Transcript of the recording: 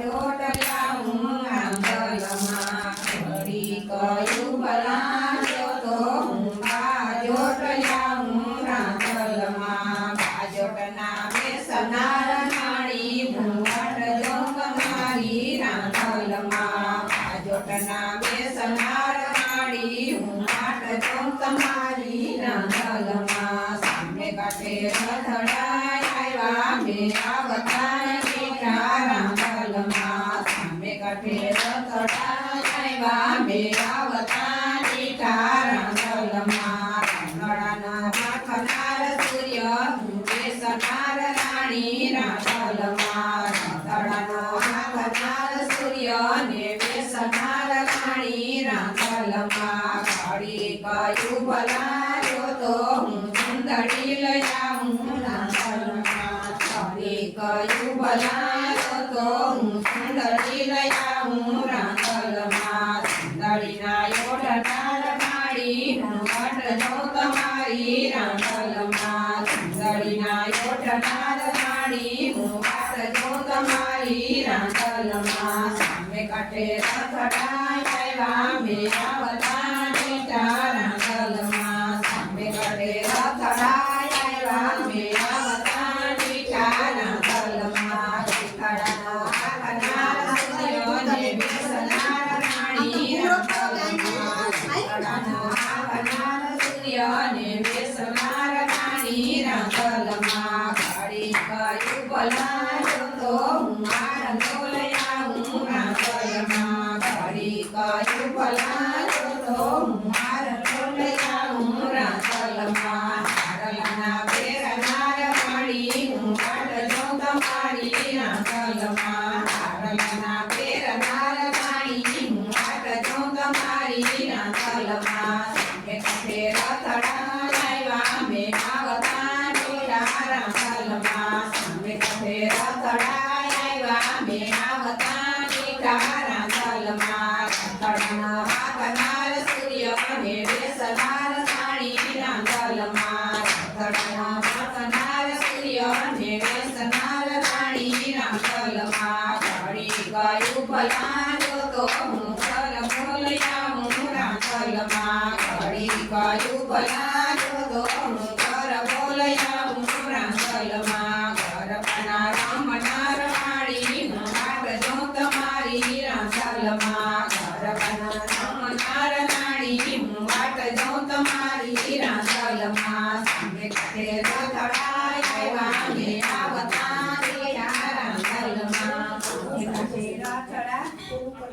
જોટલા હું આંગલમાં ઘડી કયું ભલાજો તો હું બાજોટલા હું આંગલમાં બાજોટના બેસનાર નાળી ભૂંગટ જોગ મારી આંગલમાં બાજોટના બેસનાર નાળી ભૂંગટ જોગ મારી આંગલમાં સામે કાંઠે રથડાય આવ્યા મેરા વતાય મીઠા રાંગલમાં સામે કાંઠે રથડાય આવ્યા મેરા વતાય મીઠા રાંગલમાં રાંગડાના માખનાર સૂર્ય બેસનાર રાણી રાંગલમાં રાંગડાનો માખનાર સૂર્ય ને બેસનાર રાણી રાંગલમાં ઘડી કયું ભલાજો તો હું સુંદરી લઈ આવું રાંગલમાં ઘડી કયું ભલાજો તો હું સુંદરી લઈ આવું રાંગલમાં સુંદરીના યોઢનાર માળી ઘૂંઘટ જો તમારી રાંગલમાં સુંદરીના યોઢનાર માળી ઘૂંઘટ જો તમારી રાંગલમાં સામે કાંઠે રથડાય આવ્યા મેરા વતાય મીઠા રાંગલમાં સામે કાંઠે રથડાય આવ્યા મેરા વતાય મીઠા રાંગલમાં શિખડાનો આખનાર સૂર્ય ને બેસનાર રાણી રાંગલમાં શિખડાનો આખનાર સૂર્ય ને બેસનાર રાણી રાંગલમાં ઘડી કયું ભલાજો તો હું આનંદો લઈ આવું રાંગલમાં ઘડી કયું ભલાજો તો હું આનંદો લઈ આવું રાંગલમાં હાડલાના બેરનાર માળી ઘૂંઘટ જો તમારી રાંગલમાં હાડલાના બેરનાર માળી ઘૂંઘટ જો તમારી રાંગલમાં સામે કાંઠે રથડાય આવ્યા મેરા વતાય મીઠા રાંગલમાં સામે કાંઠે રથડાય આવ્યા મેરા વતાય મીઠા રાંગલમાં રથડાના વાગનાર સૂર્ય ને બેસનાર રાણી રાંગલમાં રથડાના વાગનાર સૂર્ય ને બેસનાર રાણી રાંગલમાં ઘડી કયું ભલાજો તો હું ઘર બોલી આવું રાંગલમાં ઘડી કયું ભલાજો તો હું ઘર બોલી આવું રાંગલમાં ઘરપના રમનાર માળી ઘૂંઘટ જો તમારી રાંગલમાં ઘરપના રમનાર માળી ઘૂંઘટ જો તમારી રાંગલમાં સામે કાંઠે રથડાય આવ્યા મેરા વતાય મીઠા રાંગલમાં સામે કાંઠે રથડાય